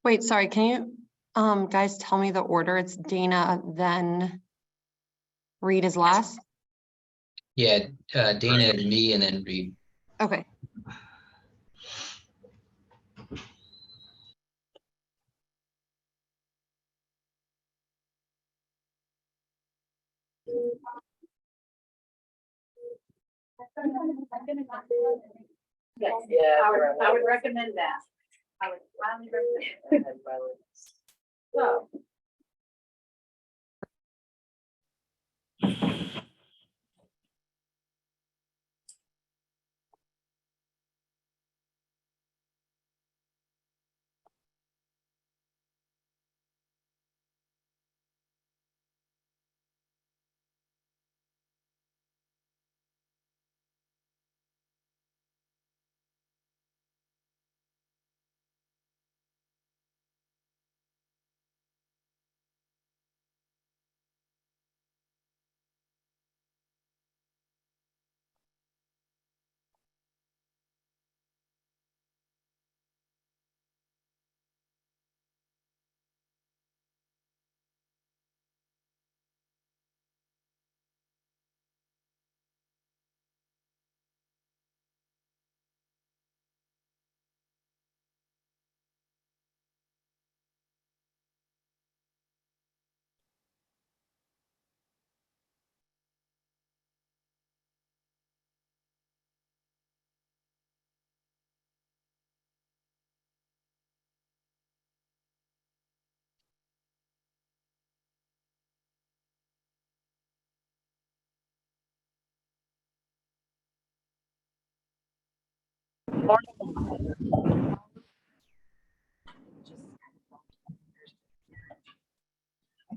Wait, sorry, can you guys tell me the order? It's Dana, then Reed is last? Yeah, Dana and me, and then Reed. Okay. Yes, yeah, I would recommend that. I would highly recommend that. So.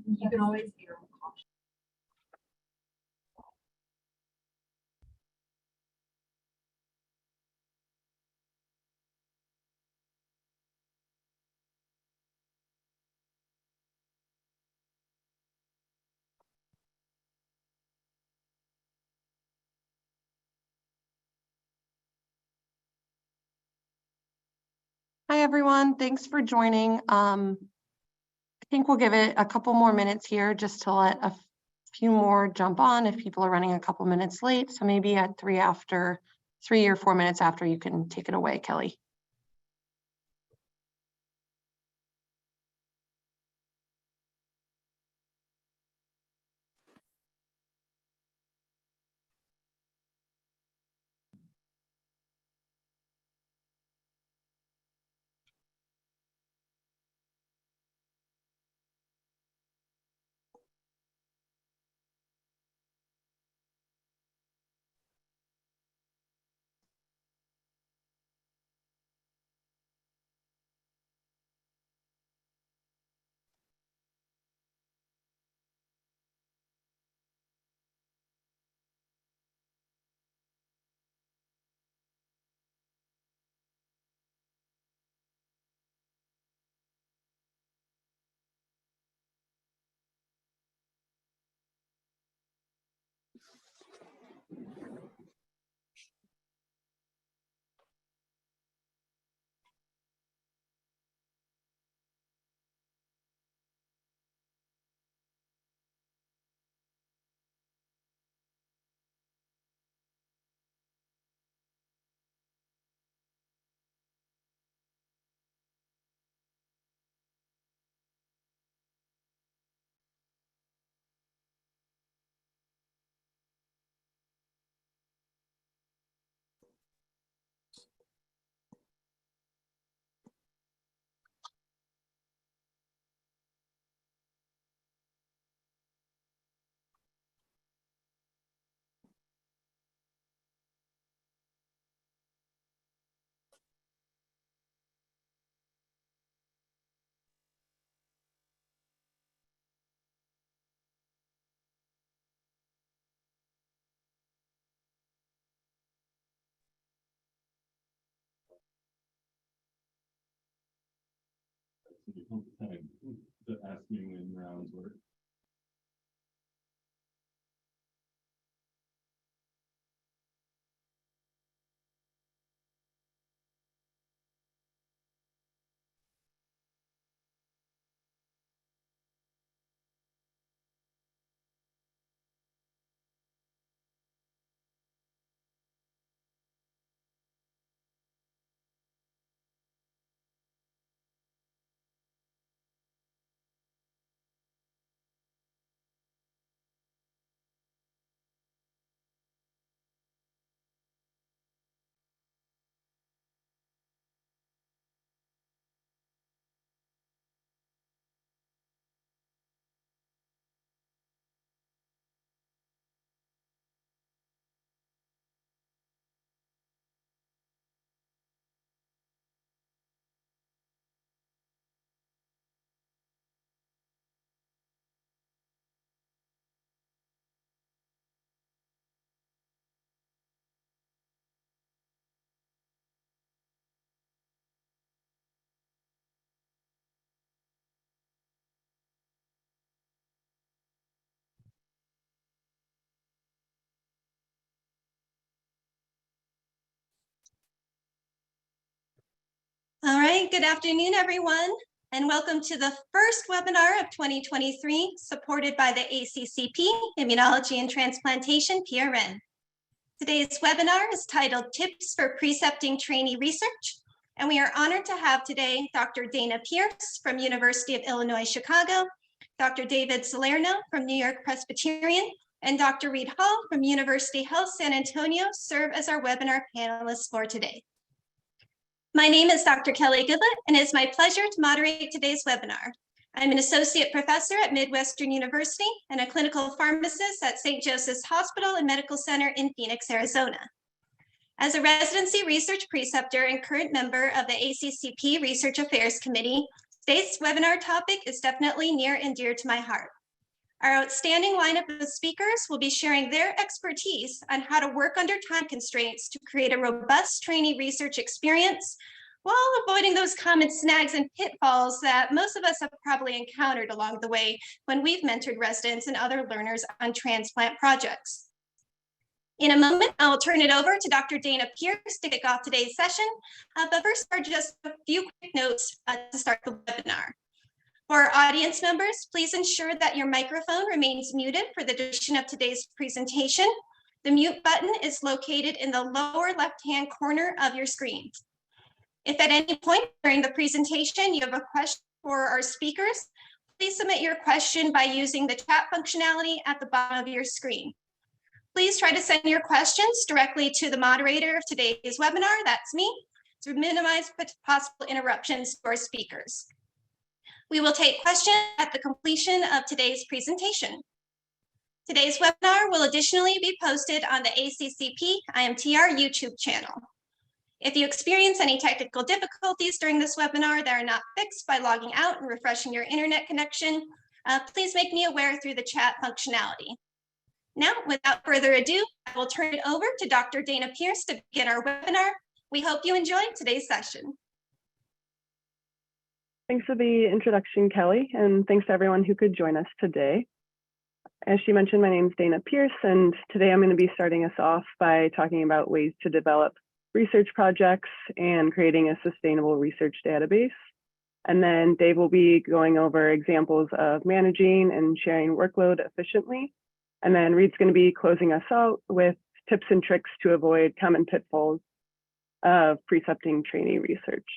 You can always be your own caution. Hi, everyone. Thanks for joining. I think we'll give it a couple more minutes here just to let a few more jump on if people are running a couple minutes late. So maybe at 3 or 4 minutes after, you can take it away, Kelly. To ask me when rounds were. right, good afternoon, everyone, and welcome to the first webinar of 2023, supported by the ACCP, Immunology and Transplantation, PRN. Today's webinar is titled Tips for Precepting Trainee Research, and we are honored to have today Dr. Dana Pierce from University of Illinois, Chicago, Dr. David Salerno from New York Presbyterian, and Dr. Reed Hall from University Health San Antonio serve as our webinar panelists for today. My name is Dr. Kelly Goodlett, and it's my pleasure to moderate today's webinar. I'm an associate professor at Midwestern University and a clinical pharmacist at St. Joseph's Hospital and Medical Center in Phoenix, Arizona. As a residency research preceptor and current member of the ACCP Research Affairs Committee, today's webinar topic is definitely near and dear to my heart. Our outstanding lineup of speakers will be sharing their expertise on how to work under time constraints to create a robust trainee research experience while avoiding those common snags and pitfalls that most of us have probably encountered along the way when we've mentored residents and other learners on transplant projects. In a moment, I'll turn it over to Dr. Dana Pierce to kick off today's session, but first are just a few quick notes to start the webinar. For our audience members, please ensure that your microphone remains muted for the duration of today's presentation. The mute button is located in the lower left-hand corner of your screen. If at any point during the presentation you have a question for our speakers, please submit your question by using the chat functionality at the bottom of your screen. Please try to send your questions directly to the moderator of today's webinar, that's me, to minimize possible interruptions to our speakers. We will take questions at the completion of today's presentation. Today's webinar will additionally be posted on the ACCP IMTR YouTube channel. If you experience any technical difficulties during this webinar that are not fixed by logging out and refreshing your internet connection, please make me aware through the chat functionality. Now, without further ado, I will turn it over to Dr. Dana Pierce to begin our webinar. We hope you enjoy today's session. Thanks for the introduction, Kelly, and thanks to everyone who could join us today. As she mentioned, my name is Dana Pierce, and today I'm going to be starting us off by talking about ways to develop research projects and creating a sustainable research database. And then Dave will be going over examples of managing and sharing workload efficiently. And then Reed's going to be closing us out with tips and tricks to avoid common pitfalls of precepting trainee research.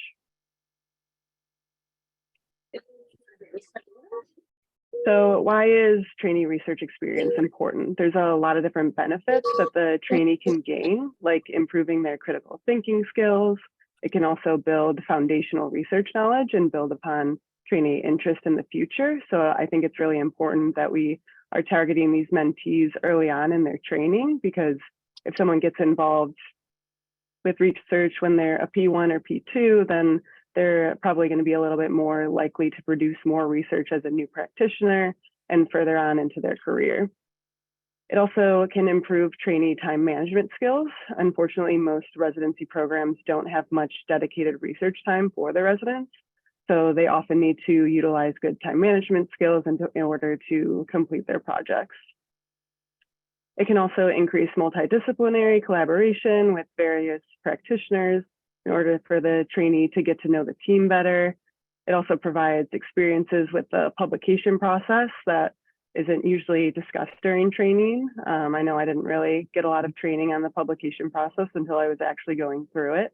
So why is trainee research experience important? There's a lot of different benefits that the trainee can gain, like improving their critical thinking skills. It can also build foundational research knowledge and build upon trainee interest in the future. So I think it's really important that we are targeting these mentees early on in their training, because if someone gets involved with research when they're a P1 or P2, then they're probably going to be a little bit more likely to produce more research as a new practitioner and further on into their career. It also can improve trainee time management skills. Unfortunately, most residency programs don't have much dedicated research time for their residents, so they often need to utilize good time management skills in order to complete their projects. It can also increase multidisciplinary collaboration with various practitioners in order for the trainee to get to know the team better. It also provides experiences with the publication process that isn't usually discussed during training. I know I didn't really get a lot of training on the publication process until I was actually going through it.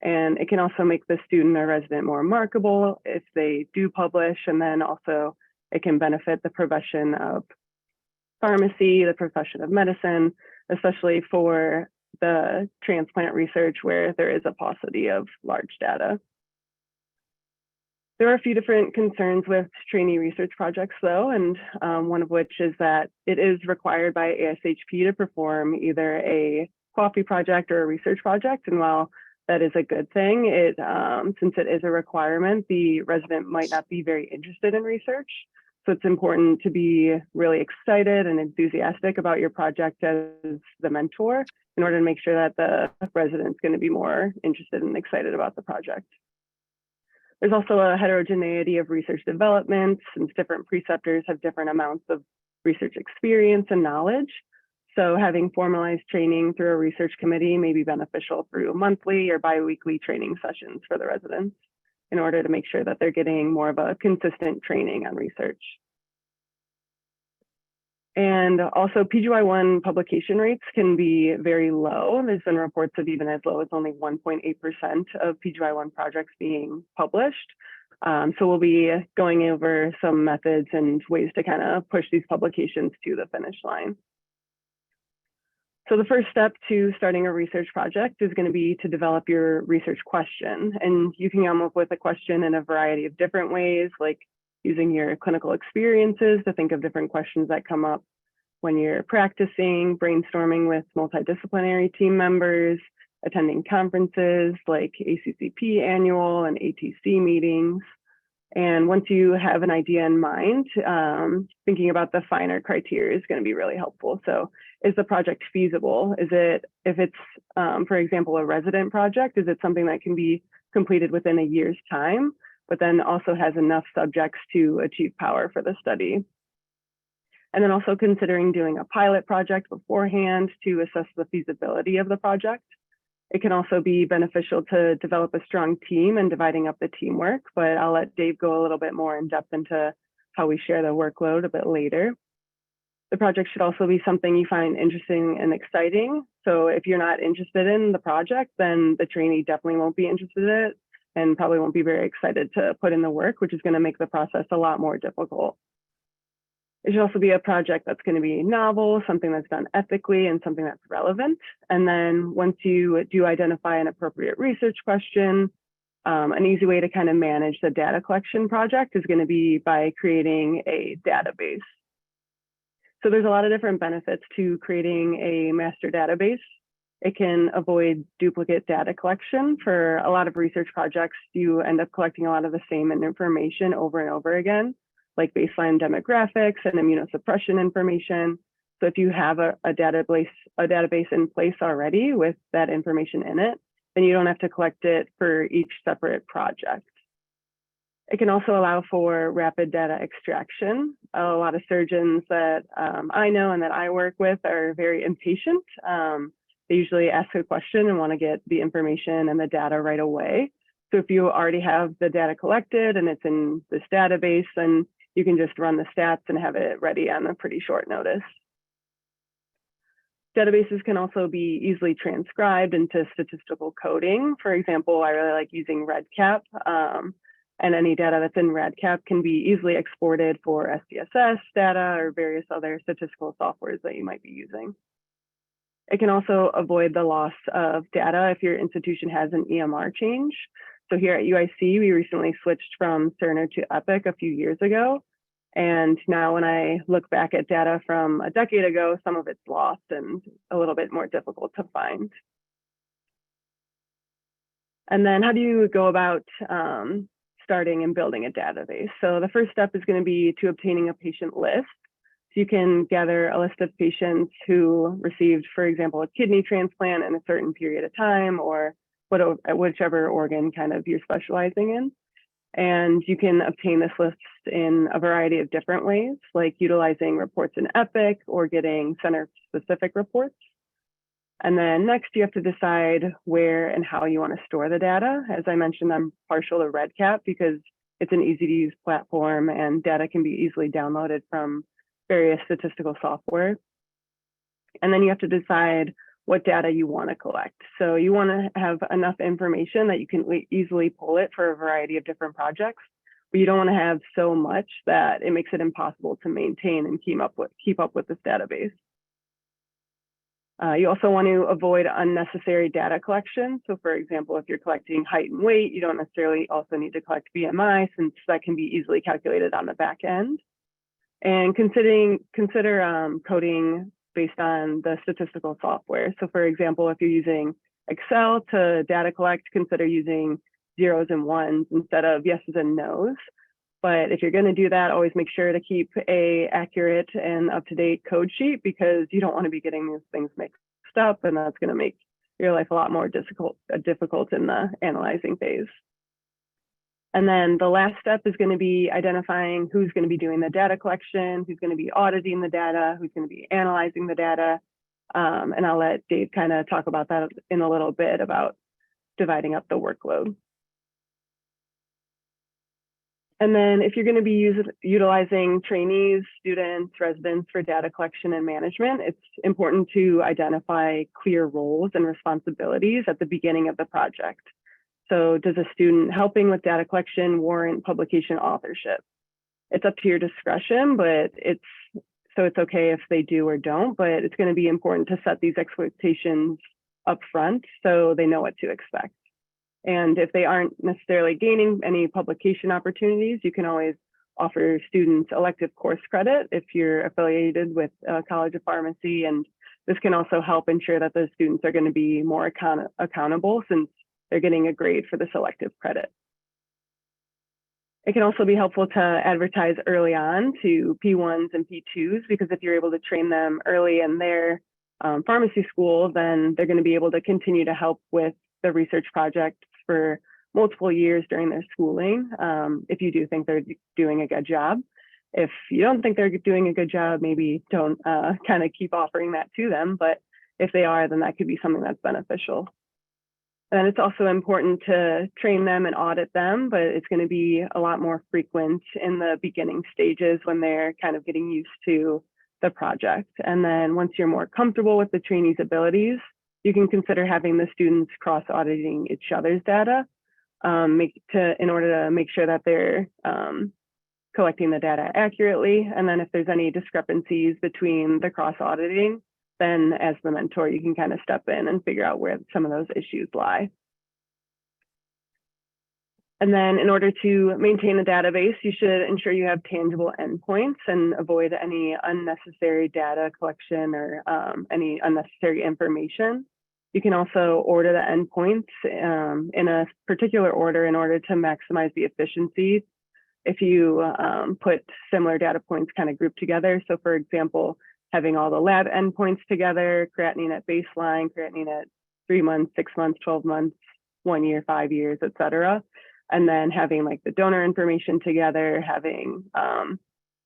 And it can also make the student or resident more marketable if they do publish, and then also it can benefit the profession of pharmacy, the profession of medicine, especially for the transplant research where there is a paucity of large data. There are a few different concerns with trainee research projects though, and one of which is that it is required by ASHP to perform either a coffee project or a research project. And while that is a good thing, since it is a requirement, the resident might not be very interested in research. So it's important to be really excited and enthusiastic about your project as the mentor in order to make sure that the resident's going to be more interested and excited about the project. There's also a heterogeneity of research development, since different preceptors have different amounts of research experience and knowledge. So having formalized training through a research committee may be beneficial through monthly or bi-weekly training sessions for the residents. in order to make sure that they're getting more of a consistent training on research. And also PGY1 publication rates can be very low. There's been reports of even as low as only 1.8% of PGY1 projects being published. So we'll be going over some methods and ways to kind of push these publications to the finish line. So the first step to starting a research project is going to be to develop your research question. And you can come up with a question in a variety of different ways, like using your clinical experiences to think of different questions that come up when you're practicing, brainstorming with multidisciplinary team members, attending conferences like ACCP annual and ATC meetings. And once you have an idea in mind, thinking about the finer criteria is going to be really helpful. So is the project feasible? Is it, if it's, for example, a resident project, is it something that can be completed within a year's time, but then also has enough subjects to achieve power for the study? And then also considering doing a pilot project beforehand to assess the feasibility of the project. It can also be beneficial to develop a strong team and dividing up the teamwork, but I'll let Dave go a little bit more in depth into how we share the workload a bit later. The project should also be something you find interesting and exciting. So if you're not interested in the project, then the trainee definitely won't be interested in it and probably won't be very excited to put in the work, which is going to make the process a lot more difficult. It should also be a project that's going to be novel, something that's done ethically, and something that's relevant. And then once you do identify an appropriate research question, an easy way to kind of manage the data collection project is going to be by creating a database. So there's a lot of different benefits to creating a master database. It can avoid duplicate data collection. For a lot of research projects, you end up collecting a lot of the same information over and over again, like baseline demographics and immunosuppression information. So if you have a database in place already with that information in it, then you don't have to collect it for each separate project. It can also allow for rapid data extraction. A lot of surgeons that I know and that I work with are very impatient. They usually ask a question and want to get the information and the data right away. So if you already have the data collected and it's in this database, then you can just run the stats and have it ready on a pretty short notice. Databases can also be easily transcribed into statistical coding. For example, I really like using REDCap, and any data that's in REDCap can be easily exported for SPSS data or various other statistical softwares that you might be using. It can also avoid the loss of data if your institution has an EMR change. So here at UIC, we recently switched from Cerner to Epic a few years ago. And now when I look back at data from a decade ago, some of it's lost and a little bit more difficult to find. And then how do you go about starting and building a database? So the first step is going to be to obtaining a patient list. So you can gather a list of patients who received, for example, a kidney transplant in a certain period of time, or whichever organ kind of you're specializing in. And you can obtain this list in a variety of different ways, like utilizing reports in Epic or getting center-specific reports. And then next, you have to decide where and how you want to store the data. As I mentioned, I'm partial to REDCap because it's an easy-to-use platform and data can be easily downloaded from various statistical software. And then you have to decide what data you want to collect. So you want to have enough information that you can easily pull it for a variety of different projects, but you don't want to have so much that it makes it impossible to maintain and keep up with this database. You also want to avoid unnecessary data collection. So for example, if you're collecting height and weight, you don't necessarily also need to collect BMI since that can be easily calculated on the back end. And consider coding based on the statistical software. So for example, if you're using Excel to data collect, consider using zeros and ones instead of yeses and nos. But if you're going to do that, always make sure to keep a accurate and up-to-date code sheet because you don't want to be getting these things mixed up, and that's going to make your life a lot more difficult in the analyzing phase. And then the last step is going to be identifying who's going to be doing the data collection, who's going to be auditing the data, who's going to be analyzing the data. And I'll let Dave kind of talk about that in a little bit about dividing up the workload. And then if you're going to be utilizing trainees, students, residents for data collection and management, it's important to identify clear roles and responsibilities at the beginning of the project. So does a student helping with data collection warrant publication authorship? It's up to your discretion, but it's okay if they do or don't, but it's going to be important to set these expectations up front so they know what to expect. And if they aren't necessarily gaining any publication opportunities, you can always offer students elective course credit if you're affiliated with a College of Pharmacy. And this can also help ensure that those students are going to be more accountable since they're getting a grade for the selective credit. It can also be helpful to advertise early on to P1s and P2s, because if you're able to train them early in their pharmacy school, then they're going to be able to continue to help with the research project for multiple years during their schooling, if you do think they're doing a good job. If you don't think they're doing a good job, maybe don't kind of keep offering that to them, but if they are, then that could be something that's beneficial. And it's also important to train them and audit them, but it's going to be a lot more frequent in the beginning stages when they're kind of getting used to the project. And then once you're more comfortable with the trainees' abilities, you can consider having the students cross-auditing each other's data in order to make sure that they're collecting the data accurately. And then if there's any discrepancies between the cross-auditing, then as the mentor, you can kind of step in and figure out where some of those issues lie. And then in order to maintain the database, you should ensure you have tangible endpoints and avoid any unnecessary data collection or any unnecessary information. You can also order the endpoints in a particular order in order to maximize the efficiency if you put similar data points kind of grouped together. So for example, having all the lab endpoints together, creatinine at baseline, creatinine at 3 months, 6 months, 12 months, 1 year, 5 years, et cetera. And then having like the donor information together, having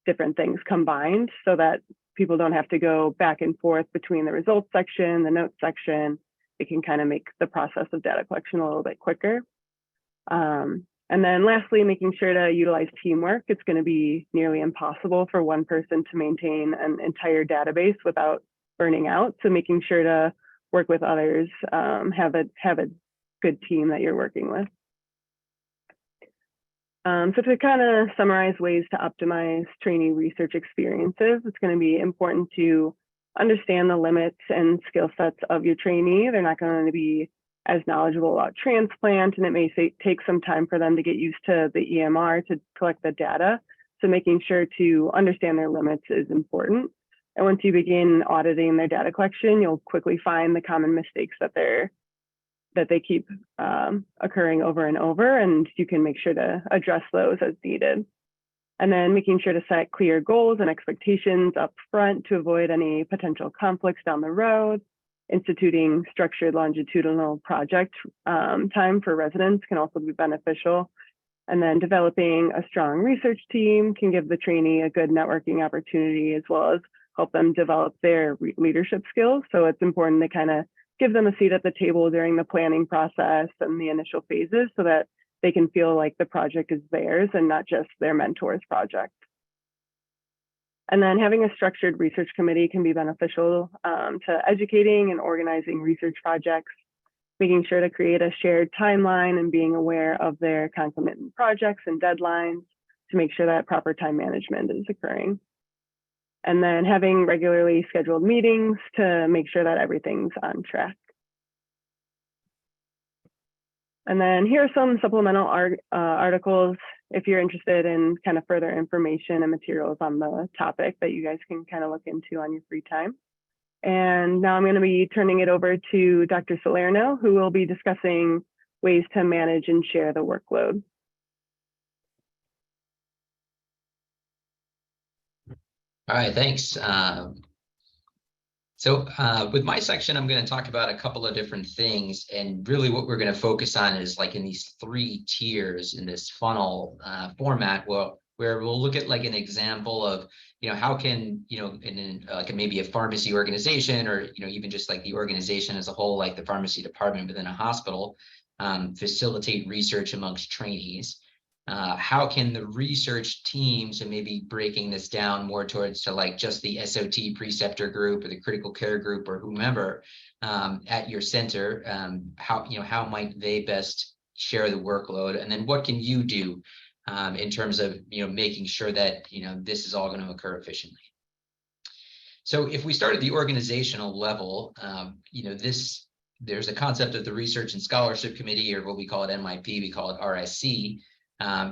different things combined so that people don't have to go back and forth between the results section, the notes section. It can kind of make the process of data collection a little bit quicker. And then lastly, making sure to utilize teamwork. It's going to be nearly impossible for one person to maintain an entire database without burning out. So making sure to work with others, have a good team that you're working with. So to kind of summarize ways to optimize trainee research experiences, it's going to be important to understand the limits and skill sets of your trainee. They're not going to be as knowledgeable about transplant, and it may take some time for them to get used to the EMR to collect the data. So making sure to understand their limits is important. And once you begin auditing their data collection, you'll quickly find the common mistakes that they keep occurring over and over, and you can make sure to address those as needed. And then making sure to set clear goals and expectations up front to avoid any potential conflicts down the road. Instituting structured longitudinal project time for residents can also be beneficial. And then developing a strong research team can give the trainee a good networking opportunity, as well as help them develop their leadership skills. So it's important to kind of give them a seat at the table during the planning process and the initial phases so that they can feel like the project is theirs and not just their mentor's project. And then having a structured research committee can be beneficial to educating and organizing research projects, making sure to create a shared timeline and being aware of their concomitant projects and deadlines to make sure that proper time management is occurring. And then having regularly scheduled meetings to make sure that everything's on track. And then here are some supplemental articles if you're interested in kind of further information and materials on the topic that you guys can kind of look into on your free time. And now I'm going to be turning it over to Dr. Salerno, who will be discussing ways to manage and share the workload. All right, thanks. So with my section, I'm going to talk about a couple of different things, and really what we're going to focus on is like in these 3 tiers in this funnel format, where we'll look at like an example of, how can, in like maybe a pharmacy organization, or, even just like the organization as a whole, like the pharmacy department within a hospital, facilitate research amongst trainees. how can the research team, so maybe breaking this down more towards to like just the SOT preceptor group or the critical care group or whomever at your center, how might they best share the workload, and then what can you do in terms of making sure that this is all going to occur efficiently. So if we start at the organizational level, there's a concept of the Research and Scholarship Committee, or what we call it NYP, we call it RSC,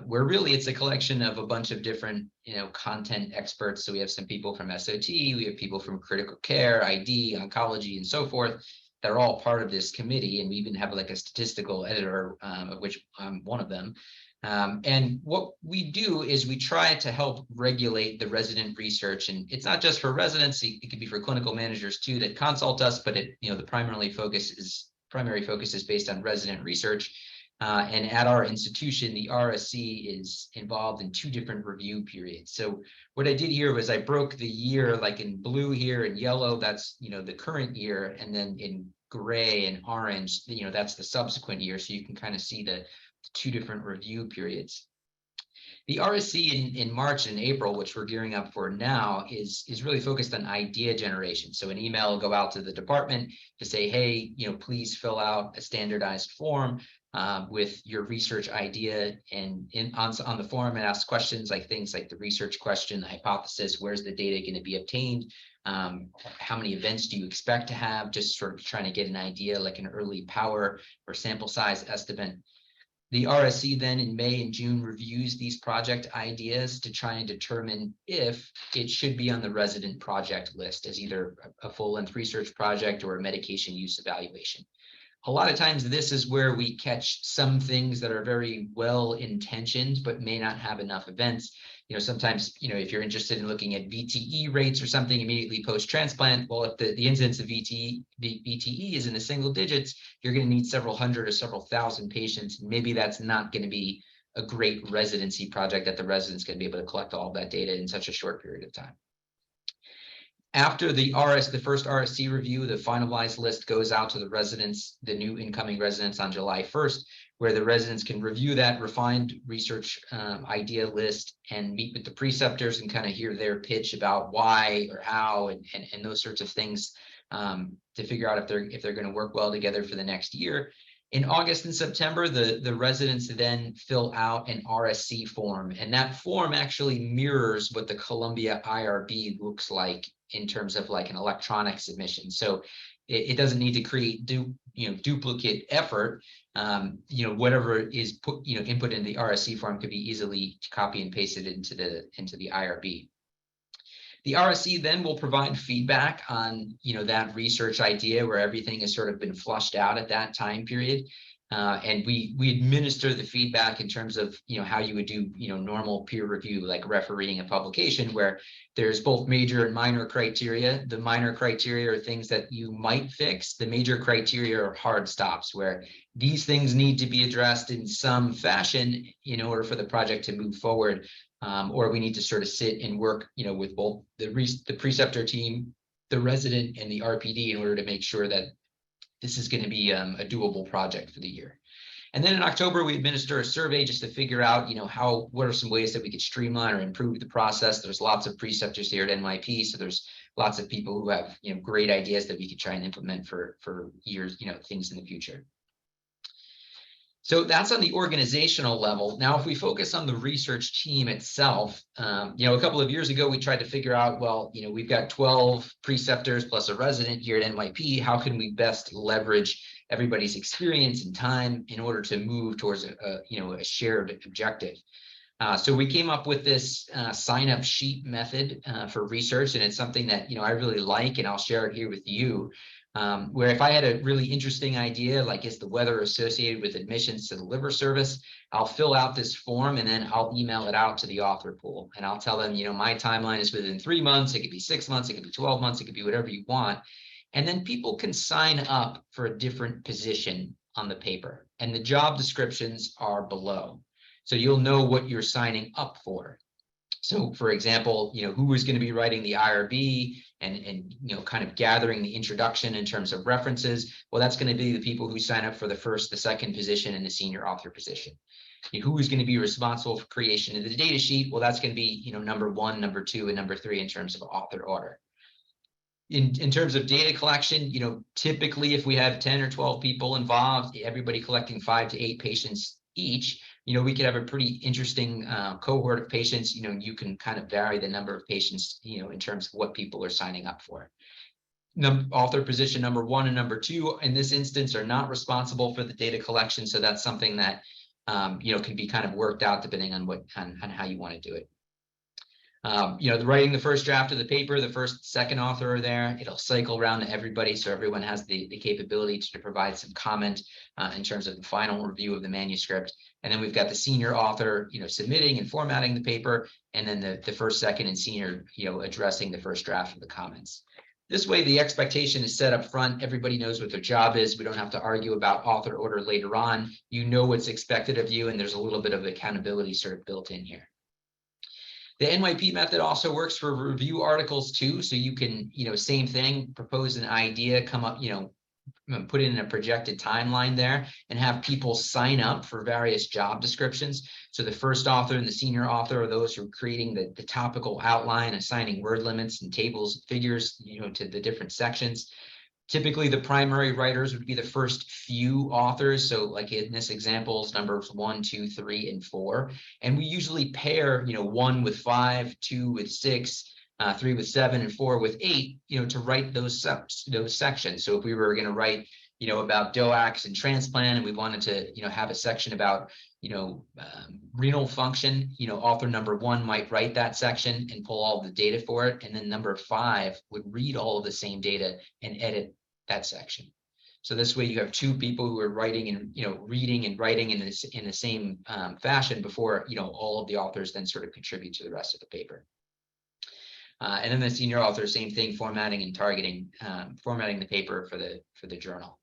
where really it's a collection of a bunch of different, content experts. So we have some people from SOT, we have people from critical care, ID, oncology, and so forth, that are all part of this committee. And we even have like a statistical editor, of which I'm one of them. And what we do is we try to help regulate the resident research, and it's not just for residents, it could be for clinical managers too that consult us, but the primary focus is based on resident research. And at our institution, the RSC is involved in 2 different review periods. So what I did here was I broke the year like in blue here and yellow, that's the current year, and then in gray and orange, that's the subsequent year. So you can kind of see the 2 different review periods. The RSC in March and April, which we're gearing up for now, is really focused on idea generation. So an email will go out to the department to say, hey, please fill out a standardized form with your research idea, and on the form it asks questions like things like the research question, the hypothesis, where's the data going to be obtained, how many events do you expect to have, just sort of trying to get an idea like an early power or sample size estimate. The RSC then in May and June reviews these project ideas to try and determine if it should be on the resident project list as either a full-length research project or a medication use evaluation. A lot of times this is where we catch some things that are very well intentioned but may not have enough events. Sometimes, if you're interested in looking at VTE rates or something immediately post-transplant, well, if the incidence of VTE is in the single digits, you're going to need several hundred or several thousand patients. Maybe that's not going to be a great residency project that the resident's going to be able to collect all of that data in such a short period of time. After the first RSC review, the finalized list goes out to the residents, the new incoming residents, on July 1st, where the residents can review that refined research idea list and meet with the preceptors and kind of hear their pitch about why or how and those sorts of things to figure out if they're going to work well together for the next year. In August and September, the residents then fill out an RSC form, and that form actually mirrors what the Columbia IRB looks like in terms of like an electronic submission. So it doesn't need to create duplicate effort. Whatever is put input in the RSC form could be easily copy and pasted into the IRB. The RSC then will provide feedback on that research idea where everything has sort of been flushed out at that time period. And we administer the feedback in terms of how you would do normal peer review, like refereeing a publication, where there's both major and minor criteria. The minor criteria are things that you might fix. The major criteria are hard stops, where these things need to be addressed in some fashion in order for the project to move forward, or we need to sort of sit and work with both the preceptor team, the resident, and the RPD in order to make sure that this is going to be a doable project for the year. And then in October, we administer a survey just to figure out, what are some ways that we could streamline or improve the process. There's lots of preceptors here at NYP, so there's lots of people who have, great ideas that we could try and implement for years, things in the future. So that's on the organizational level. Now, if we focus on the research team itself, a couple of years ago, we tried to figure out, well, we've got 12 preceptors plus a resident here at NYP. How can we best leverage everybody's experience and time in order to move towards a shared objective? So we came up with this sign-up sheet method for research, and it's something that I really like, and I'll share it here with you. Where if I had a really interesting idea, like is the weather associated with admissions to the liver service, I'll fill out this form and then I'll email it out to the author pool, and I'll tell them, my timeline is within 3 months, it could be 6 months, it could be 12 months, it could be whatever you want. And then people can sign up for a different position on the paper, and the job descriptions are below. So you'll know what you're signing up for. So for example, who is going to be writing the IRB and kind of gathering the introduction in terms of references. Well, that's going to be the people who sign up for the first, the second position, and the senior author position. Who is going to be responsible for creation of the data sheet? Well, that's going to be, number 1, number 2, and number 3 in terms of author order. In terms of data collection, typically if we have 10 or 12 people involved, everybody collecting 5 to 8 patients each, we could have a pretty interesting cohort of patients. You can kind of vary the number of patients, in terms of what people are signing up for. Author position number 1 and number 2 in this instance are not responsible for the data collection. So that's something that, can be kind of worked out depending on on how you want to do it. Writing the first draft of the paper, the first, second author are there. It'll cycle around to everybody, so everyone has the capability to provide some comment in terms of the final review of the manuscript. And then we've got the senior author, submitting and formatting the paper, and then the first, second, and senior, addressing the first draft of the comments. This way, the expectation is set up front. Everybody knows what their job is. We don't have to argue about author order later on. You know what's expected of you, and there's a little bit of accountability sort of built in here. The NYP method also works for review articles too. So you can, same thing, propose an idea, come up, put in a projected timeline there, and have people sign up for various job descriptions. So the first author and the senior author are those who are creating the topical outline, assigning word limits and tables, figures, to the different sections. Typically, the primary writers would be the first few authors. So like in this example, numbers 1, 2, 3, and 4. And we usually pair, 1 with 5, 2 with 6, 3 with 7, and 4 with 8, to write those sections. So if we were going to write, about DOACs and transplant, and we wanted to, have a section about, renal function, author number 1 might write that section and pull all the data for it. And then number 5 would read all of the same data and edit that section. So this way you have 2 people who are writing and, reading and writing in the same fashion before, all of the authors then sort of contribute to the rest of the paper. And then the senior author, same thing, formatting and targeting, formatting the paper for the journal.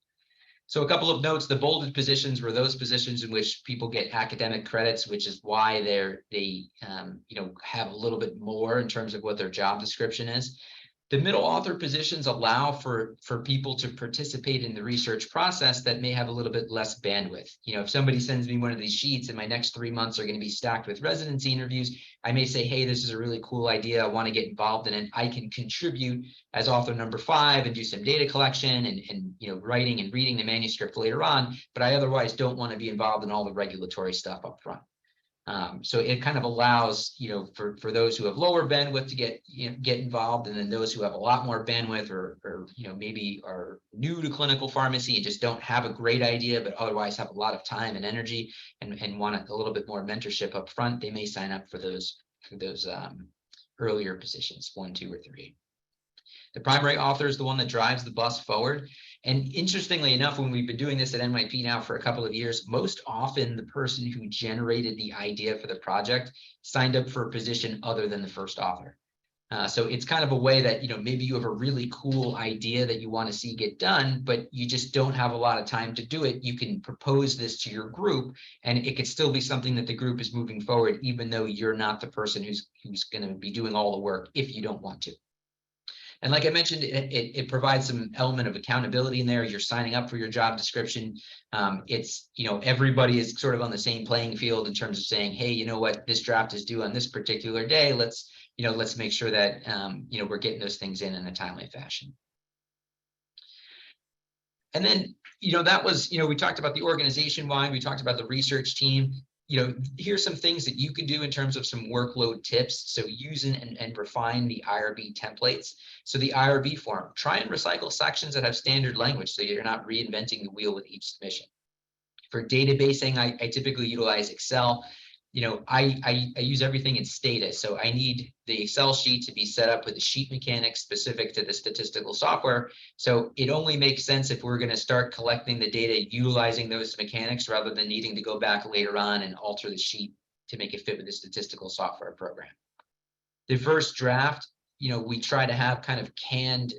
So a couple of notes: the bolded positions were those positions in which people get academic credits, which is why they have a little bit more in terms of what their job description is. The middle author positions allow for people to participate in the research process that may have a little bit less bandwidth. If somebody sends me one of these sheets and my next 3 months are going to be stacked with residency interviews, I may say, hey, this is a really cool idea. I want to get involved in it. I can contribute as author number 5 and do some data collection and writing and reading the manuscript later on, but I otherwise don't want to be involved in all the regulatory stuff up front. So it kind of allows, for those who have lower bandwidth to get involved, and then those who have a lot more bandwidth or maybe are new to clinical pharmacy and just don't have a great idea, but otherwise have a lot of time and energy and want a little bit more mentorship up front, they may sign up for those earlier positions, 1, 2, or 3. The primary author is the one that drives the bus forward. And interestingly enough, when we've been doing this at NYP now for a couple of years, most often the person who generated the idea for the project signed up for a position other than the first author. So it's kind of a way that, maybe you have a really cool idea that you want to see get done, but you just don't have a lot of time to do it. You can propose this to your group, and it could still be something that the group is moving forward, even though you're not the person who's going to be doing all the work if you don't want to. And like I mentioned, it provides some element of accountability in there. You're signing up for your job description. It's, everybody is sort of on the same playing field in terms of saying, hey, you know what, this draft is due on this particular day. Let's make sure that, we're getting those things in a timely fashion. And then, that was, we talked about the organization wide, we talked about the research team. Here's some things that you can do in terms of some workload tips. So using and refine the IRB templates. So the IRB form, try and recycle sections that have standard language so you're not reinventing the wheel with each submission. For databasing, I typically utilize Excel. I use everything in status. So I need the Excel sheet to be set up with the sheet mechanics specific to the statistical software. So it only makes sense if we're going to start collecting the data utilizing those mechanics rather than needing to go back later on and alter the sheet to make it fit with the statistical software program. The first draft, we try to have kind of canned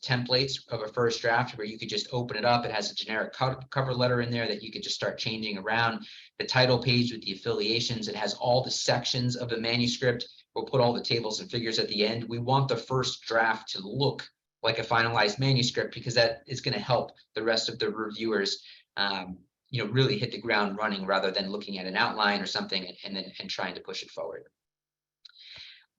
templates of a first draft where you could just open it up. It has a generic cover letter in there that you could just start changing around. The title page with the affiliations, it has all the sections of the manuscript. We'll put all the tables and figures at the end. We want the first draft to look like a finalized manuscript because that is going to help the rest of the reviewers really hit the ground running rather than looking at an outline or something and trying to push it forward.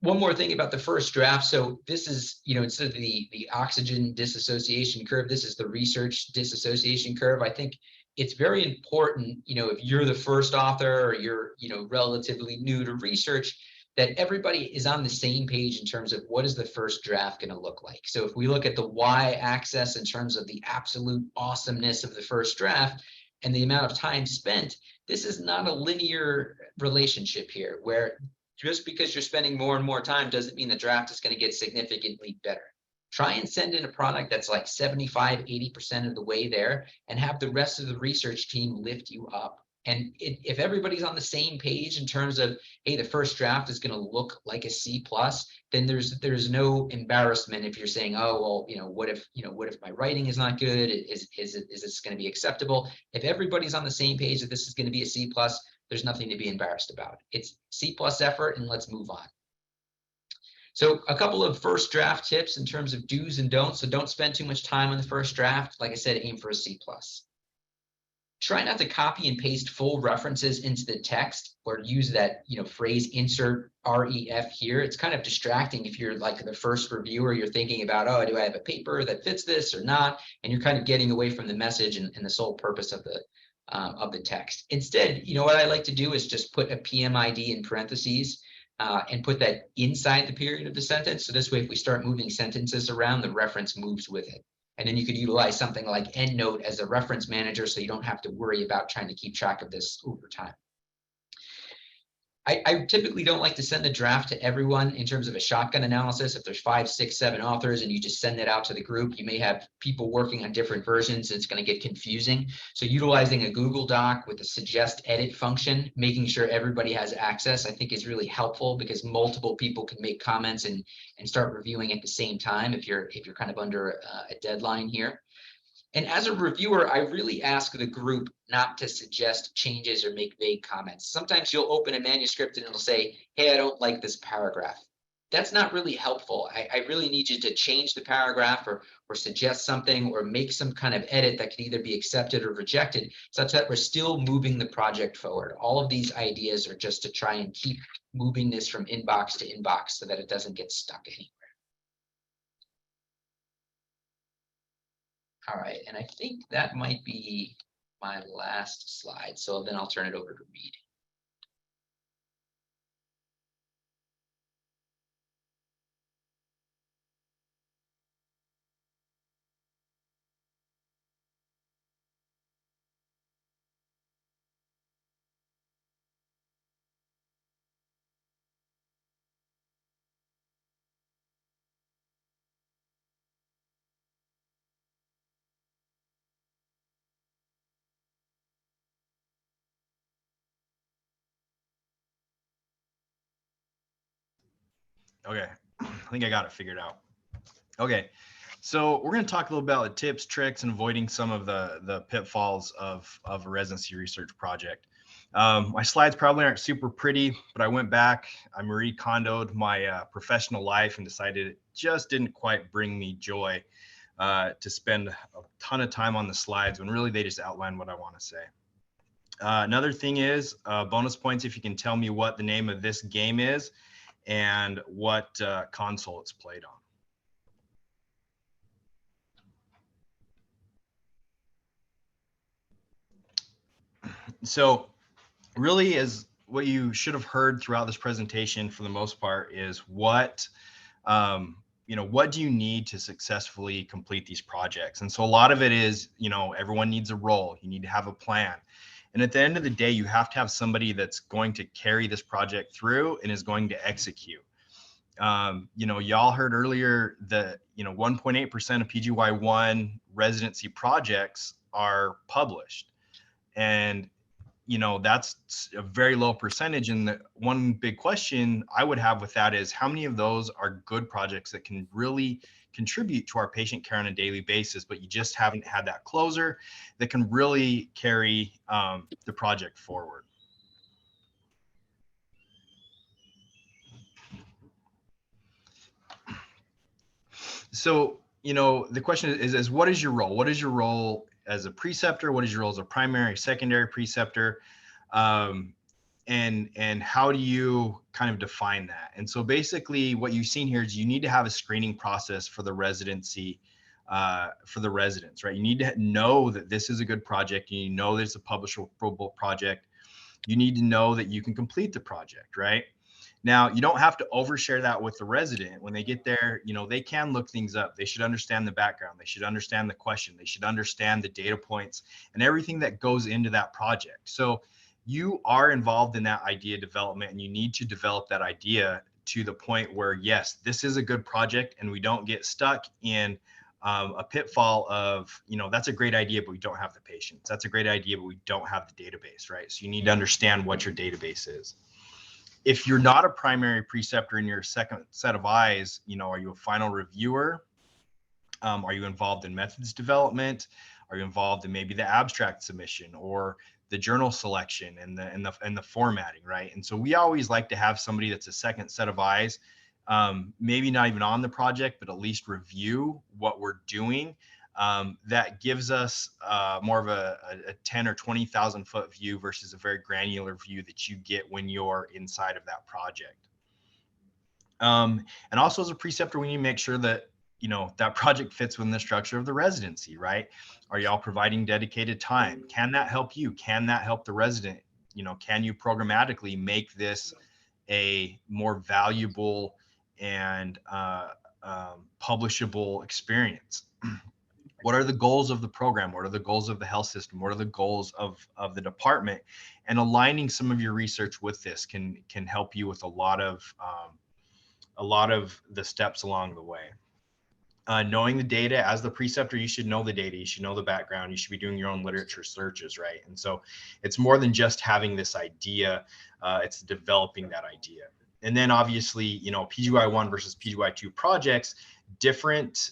One more thing about the first draft. So this is, instead of the oxygen disassociation curve, this is the research disassociation curve. I think it's very important, if you're the first author or you're, relatively new to research, that everybody is on the same page in terms of what is the first draft going to look like. So if we look at the y-axis in terms of the absolute awesomeness of the first draft and the amount of time spent, this is not a linear relationship here, where just because you're spending more and more time doesn't mean the draft is going to get significantly better. Try and send in a product that's like 75, 80% of the way there and have the rest of the research team lift you up. And if everybody's on the same page in terms of, hey, the first draft is going to look like a C+, then there's no embarrassment if you're saying, oh, well, what if my writing is not good? Is this going to be acceptable? If everybody's on the same page that this is going to be a C+, there's nothing to be embarrassed about. It's C+ effort, and let's move on. So a couple of first draft tips in terms of do's and don'ts. So don't spend too much time on the first draft. Like I said, aim for a C+. Try not to copy and paste full references into the text or use that phrase insert ref here. It's kind of distracting if you're like the first reviewer, you're thinking about, oh, do I have a paper that fits this or not? And you're kind of getting away from the message and the sole purpose of the text. Instead, what I like to do is just put a PMID in parentheses and put that inside the period of the sentence. So this way, if we start moving sentences around, the reference moves with it. And then you could utilize something like EndNote as a reference manager so you don't have to worry about trying to keep track of this over time. I typically don't like to send the draft to everyone in terms of a shotgun analysis. If there's 5, 6, 7 authors and you just send it out to the group, you may have people working on different versions. It's going to get confusing. So utilizing a Google Doc with a suggest edit function, making sure everybody has access, I think is really helpful because multiple people can make comments and start reviewing at the same time if you're kind of under a deadline here. And as a reviewer, I really ask the group not to suggest changes or make vague comments. Sometimes you'll open a manuscript and it'll say, hey, I don't like this paragraph. That's not really helpful. I really need you to change the paragraph or suggest something or make some kind of edit that can either be accepted or rejected, such that we're still moving the project forward. All of these ideas are just to try and keep moving this from inbox to inbox so that it doesn't get stuck anywhere. All right, and I think that might be my last slide. So then I'll turn it over to Reed. Okay, I think I got it figured out. Okay, so we're going to talk a little about the tips, tricks, and avoiding some of the pitfalls of a residency research project. My slides probably aren't super pretty, but I went back, I Marie Kondo'd my professional life and decided it just didn't quite bring me joy to spend a ton of time on the slides when really they just outline what I want to say. Another thing is bonus points if you can tell me what the name of this game is and what console it's played on. So really is what you should have heard throughout this presentation for the most part is what what do you need to successfully complete these projects? And so a lot of it is, everyone needs a role. You need to have a plan. And at the end of the day, you have to have somebody that's going to carry this project through and is going to execute. Y'all heard earlier that 1.8% of PGY1 residency projects are published, and that's a very low percentage. And the one big question I would have with that is how many of those are good projects that can really contribute to our patient care on a daily basis, but you just haven't had that closer that can really carry the project forward. So, the question is what is your role? What is your role as a preceptor? What is your role as a primary, secondary preceptor? And how do you kind of define that? And so basically what you've seen here is you need to have a screening process for the residency, for the residents, right? You need to know that this is a good project. You know that it's a publishable project. You need to know that you can complete the project, right? Now, you don't have to overshare that with the resident. When they get there, you know, they can look things up. They should understand the background. They should understand the question. They should understand the data points and everything that goes into that project. So you are involved in that idea development, and you need to develop that idea to the point where, yes, this is a good project, and we don't get stuck in a pitfall of, you know, that's a great idea, but we don't have the patience. That's a great idea, but we don't have the database, right? So you need to understand what your database is. If you're not a primary preceptor in your second set of eyes, you know, are you a final reviewer? Are you involved in methods development? Are you involved in maybe the abstract submission or the journal selection and the formatting, right? And so we always like to have somebody that's a second set of eyes, maybe not even on the project, but at least review what we're doing. That gives us more of a 10 or 20,000 foot view versus a very granular view that you get when you're inside of that project. And also as a preceptor, we need to make sure that, you know, that project fits within the structure of the residency, right? Are y'all providing dedicated time? Can that help you? Can that help the resident? You know, can you programmatically make this a more valuable and publishable experience? What are the goals of the program? What are the goals of the health system? What are the goals of the department? And aligning some of your research with this can help you with a lot of the steps along the way. Knowing the data as the preceptor, you should know the data, you should know the background, you should be doing your own literature searches, right? And so it's more than just having this idea, it's developing that idea. And then obviously, you know, PGY1 versus PGY2 projects, different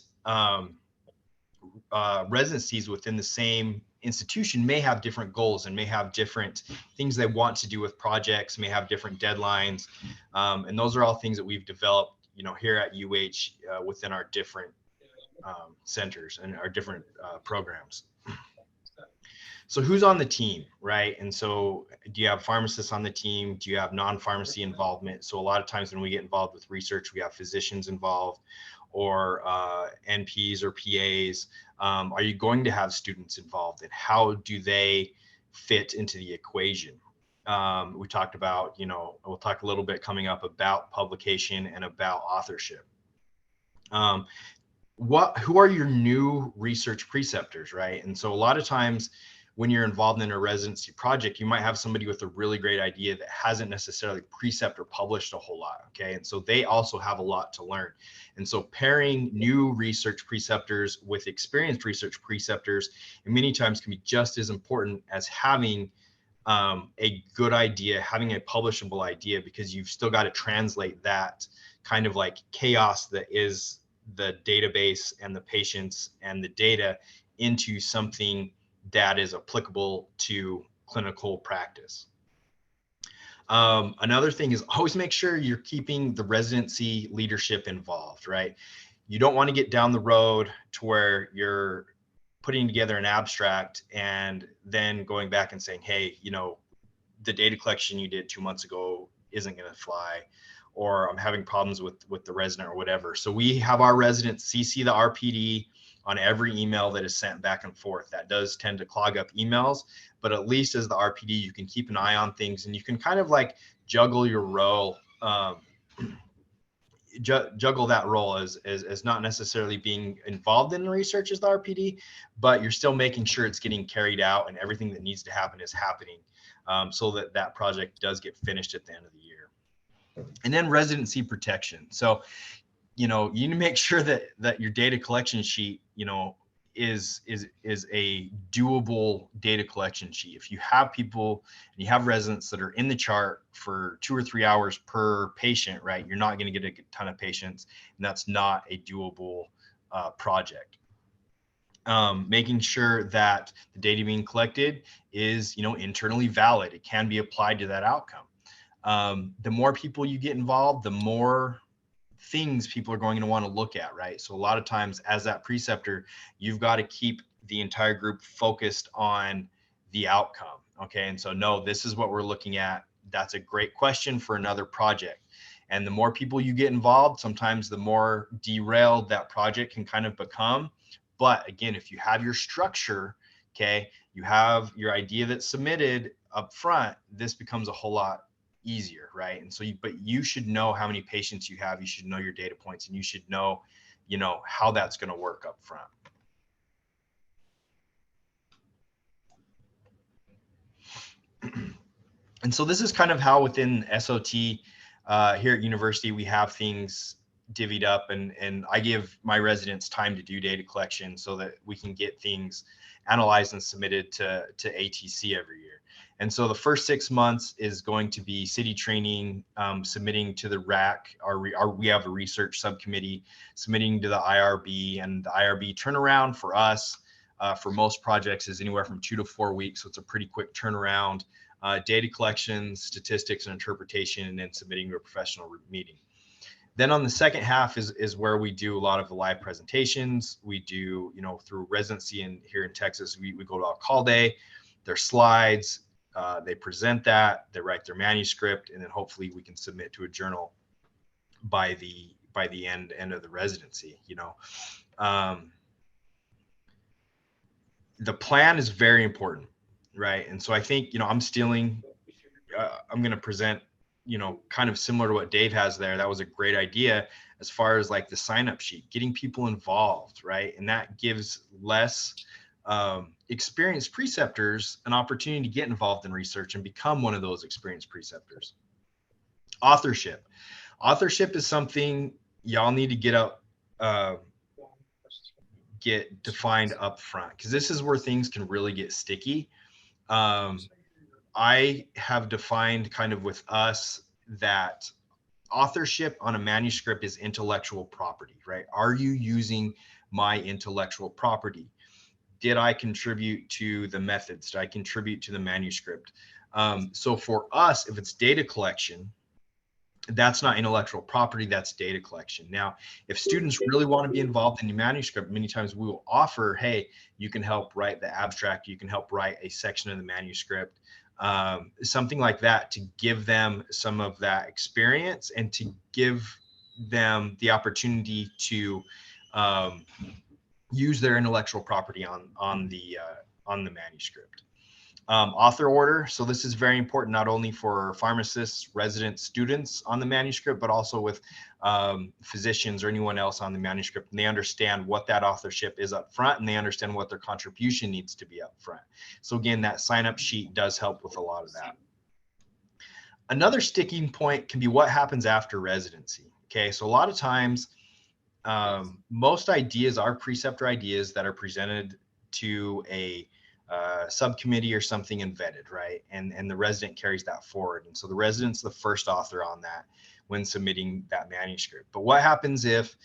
residencies within the same institution may have different goals and may have different things they want to do with projects, may have different deadlines. And those are all things that we've developed, you know, here at UH within our different centers and our different programs. So who's on the team, right? And so do you have pharmacists on the team? Do you have non-pharmacy involvement? So a lot of times when we get involved with research, we have physicians involved or NPs or PAs. Are you going to have students involved, and how do they fit into the equation? We talked about, you know, we'll talk a little bit coming up about publication and about authorship. Who are your new research preceptors, right? And so a lot of times when you're involved in a residency project, you might have somebody with a really great idea that hasn't necessarily precepted or published a whole lot, okay? And so they also have a lot to learn. And so pairing new research preceptors with experienced research preceptors, and many times can be just as important as having a good idea, having a publishable idea, because you've still got to translate that kind of like chaos that is the database and the patients and the data into something that is applicable to clinical practice. Another thing is always make sure you're keeping the residency leadership involved, right? You don't want to get down the road to where you're putting together an abstract and then going back and saying, hey, you know, the data collection you did 2 months ago isn't going to fly, or I'm having problems with the resident or whatever. So we have our residents CC the RPD on every email that is sent back and forth. That does tend to clog up emails, but at least as the RPD, you can keep an eye on things, and you can kind of like juggle your role, juggle that role as not necessarily being involved in the research as the RPD, but you're still making sure it's getting carried out and everything that needs to happen is happening, so that that project does get finished at the end of the year. And then residency protection. So, you know, you need to make sure that your data collection sheet, you know, is a doable data collection sheet. If you have people and you have residents that are in the chart for 2 or 3 hours per patient, right, you're not going to get a ton of patients, and that's not a doable project. Making sure that the data being collected is, you know, internally valid. It can be applied to that outcome. The more people you get involved, the more things people are going to want to look at, right? So a lot of times as that preceptor, you've got to keep the entire group focused on the outcome. Okay. And so, no, this is what we're looking at. That's a great question for another project. And the more people you get involved, sometimes the more derailed that project can kind of become. But again, if you have your structure, okay, you have your idea that's submitted up front, this becomes a whole lot easier, right? And so, but you should know how many patients you have. You should know your data points, and you should know, how that's going to work up front. And so this is kind of how within SOT here at university, we have things divvied up, and I give my residents time to do data collection so that we can get things analyzed and submitted to ATC every year. And so the first 6 months is going to be city training, submitting to the RAC. We have a research subcommittee submitting to the IRB, and the IRB turnaround for us for most projects is anywhere from 2 to 4 weeks. So it's a pretty quick turnaround. Data collection, statistics, and interpretation, and then submitting to a professional meeting. Then on the second half is where we do a lot of the live presentations. We do, through residency and here in Texas, we go to a call day, their slides, they present that, they write their manuscript, and then hopefully we can submit to a journal by the end of the residency. The plan is very important. Right. And so I think, I'm going to present, kind of similar to what Dave has there. That was a great idea as far as like the sign up sheet, getting people involved. Right. And that gives less experienced preceptors an opportunity to get involved in research and become one of those experienced preceptors. Authorship is something y'all need to get defined up front, because this is where things can really get sticky. I have defined kind of with us that authorship on a manuscript is intellectual property, right? Are you using my intellectual property? Did I contribute to the methods? Did I contribute to the manuscript? So for us, if it's data collection, that's not intellectual property, that's data collection. Now, if students really want to be involved in the manuscript, many times we will offer, hey, you can help write the abstract, you can help write a section of the manuscript, something like that, to give them some of that experience and to give them the opportunity to use their intellectual property on the manuscript. Author order. So this is very important, not only for pharmacists, residents, students on the manuscript, but also with physicians or anyone else on the manuscript. And they understand what that authorship is up front, and they understand what their contribution needs to be up front. So again, that sign-up sheet does help with a lot of that. Another sticking point can be what happens after residency. Okay, so a lot of times, most ideas are preceptor ideas that are presented to a subcommittee or something and vetted, right? And the resident carries that forward. And so the resident's the first author on that when submitting that manuscript. But what happens if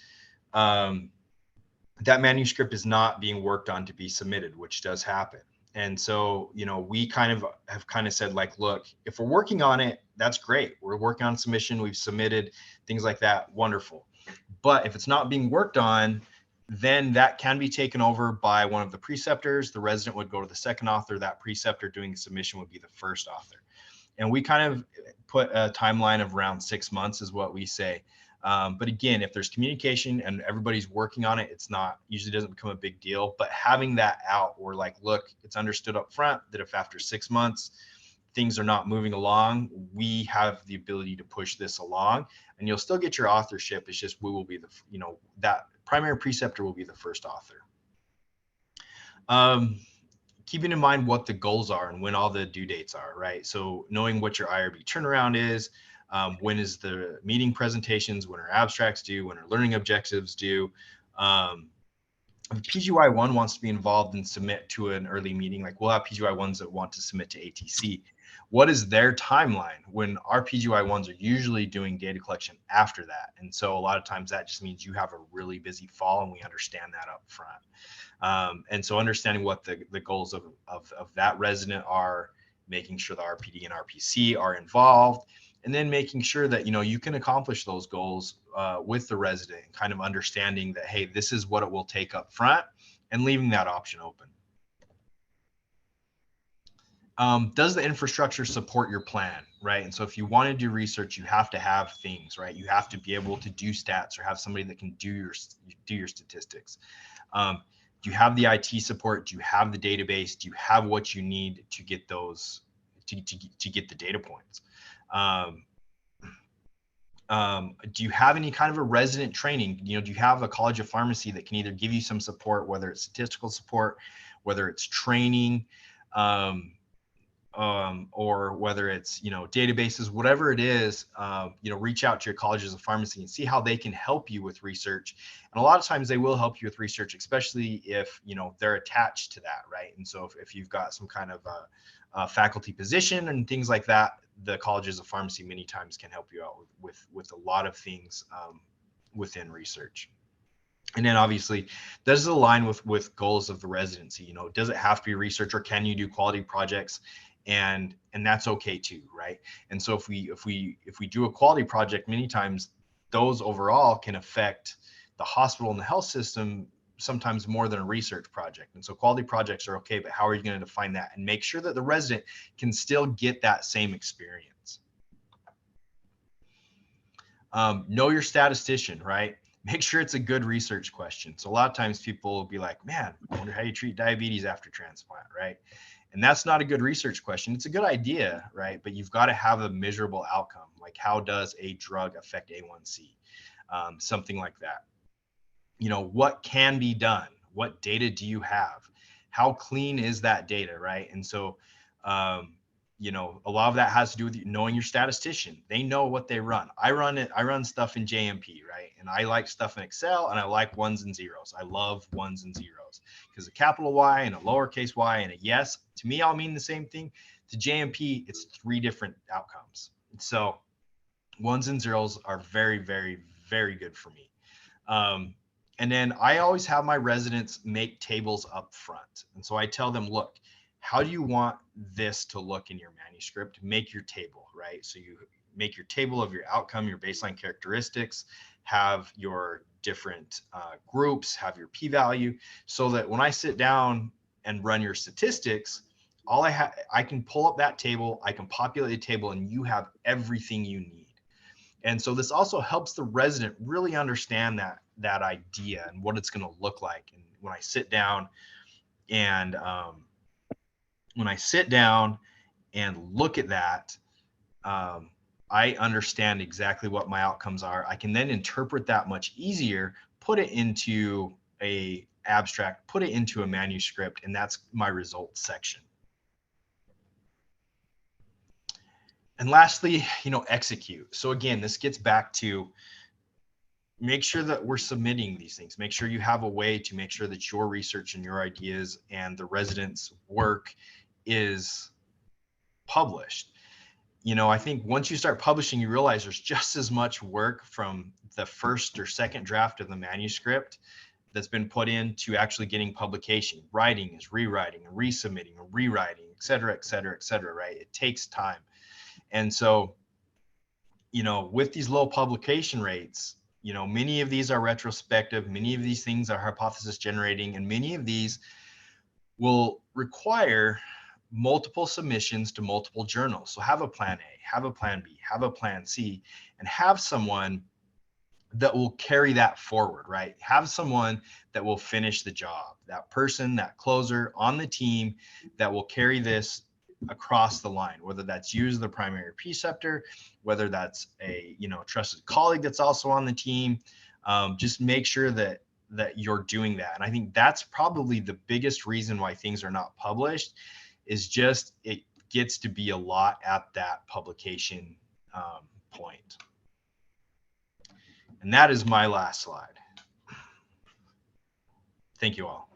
that manuscript is not being worked on to be submitted, which does happen? And so, we have said, like, look, if we're working on it, that's great. We're working on submission, we've submitted, things like that, wonderful. But if it's not being worked on, then that can be taken over by one of the preceptors. The resident would go to the second author. That preceptor doing the submission would be the first author. And we kind of put a timeline of around 6 months is what we say. But again, if there's communication and everybody's working on it, usually doesn't become a big deal. But having that out, we're like, look, it's understood up front that if after 6 months, things are not moving along, we have the ability to push this along, and you'll still get your authorship. It's just we will be that primary preceptor will be the first author. Keeping in mind what the goals are and when all the due dates are, right? So knowing what your IRB turnaround is, when is the meeting presentations, when are abstracts due, when are learning objectives due. If PGY1 wants to be involved and submit to an early meeting, like we'll have PGY1s that want to submit to ATC. What is their timeline when our PGY1s are usually doing data collection after that? And so a lot of times that just means you have a really busy fall, and we understand that up front. And so understanding what the goals of that resident are, making sure the RPD and RPC are involved, and then making sure that, you can accomplish those goals with the resident, kind of understanding that, hey, this is what it will take up front. and leaving that option open. Does the infrastructure support your plan, right? And so if you want to do research, you have to have things, right? You have to be able to do stats or have somebody that can do your statistics. Do you have the IT support? Do you have the database? Do you have what you need to get those, to get the data points? Do you have any kind of a resident training? Do you have a College of Pharmacy that can either give you some support, whether it's statistical support, whether it's training, or whether it's, databases, whatever it is, reach out to your colleges of pharmacy and see how they can help you with research. And a lot of times they will help you with research, especially if, they're attached to that, right? And so if you've got some kind of a faculty position and things like that, the colleges of pharmacy many times can help you out with a lot of things within research. And then obviously, does it align with goals of the residency? Does it have to be research, or can you do quality projects? And that's okay too, right? And so if we do a quality project, many times those overall can affect the hospital and the health system sometimes more than a research project. And so quality projects are okay, but how are you going to define that and make sure that the resident can still get that same experience? Know your statistician, right? Make sure it's a good research question. So a lot of times people will be like, man, I wonder how you treat diabetes after transplant, right? And that's not a good research question. It's a good idea, right? But you've got to have a measurable outcome. Like, how does a drug affect A1C? Something like that. What can be done? What data do you have? How clean is that data, right? And so, a lot of that has to do with knowing your statistician. They know what they run. I run stuff in JMP, right? And I like stuff in Excel, and I like ones and zeros. I love ones and zeros because a capital Y and a lowercase y and a yes, to me, all mean the same thing. To JMP, it's 3 different outcomes. So ones and zeros are very, very, very good for me. And then I always have my residents make tables up front. And so I tell them, look, how do you want this to look in your manuscript? Make your table, right? So you make your table of your outcome, your baseline characteristics, have your different groups, have your p-value, so that when I sit down and run your statistics, I can pull up that table, I can populate a table, and you have everything you need. And so this also helps the resident really understand that idea and what it's going to look like. And when I sit down and look at that, I understand exactly what my outcomes are. I can then interpret that much easier, put it into a abstract, put it into a manuscript, and that's my results section. And lastly, execute. So again, this gets back to make sure that we're submitting these things. Make sure you have a way to make sure that your research and your ideas and the residents' work is published. I think once you start publishing, you realize there's just as much work from the first or second draft of the manuscript that's been put into actually getting publication. Writing is rewriting and resubmitting and rewriting, et cetera, et cetera, et cetera, right? It takes time. And so, with these low publication rates, many of these are retrospective, many of these things are hypothesis generating, and many of these will require multiple submissions to multiple journals. So have a plan A, have a plan B, have a plan C, and have someone that will carry that forward, right? Have someone that will finish the job, that person, that closer on the team that will carry this across the line, whether that's you as the primary preceptor, whether that's a trusted colleague that's also on the team. Just make sure that you're doing that. And I think that's probably the biggest reason why things are not published, is just it gets to be a lot at that publication point. And that is my last slide. Thank you all.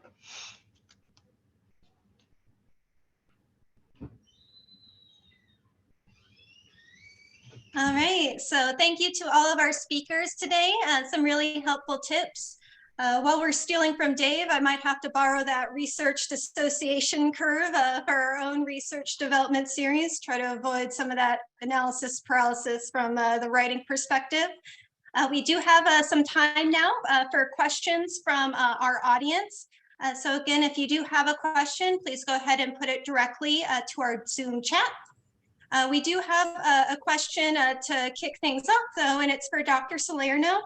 All right, so thank you to all of our speakers today. Some really helpful tips. While we're stealing from Dave, I might have to borrow that research dissociation curve for our own research development series, try to avoid some of that analysis paralysis from the writing perspective. We do have some time now for questions from our audience. So again, if you do have a question, please go ahead and put it directly to our Zoom chat. We do have a question to kick things off though, and it's for Dr. Salerno.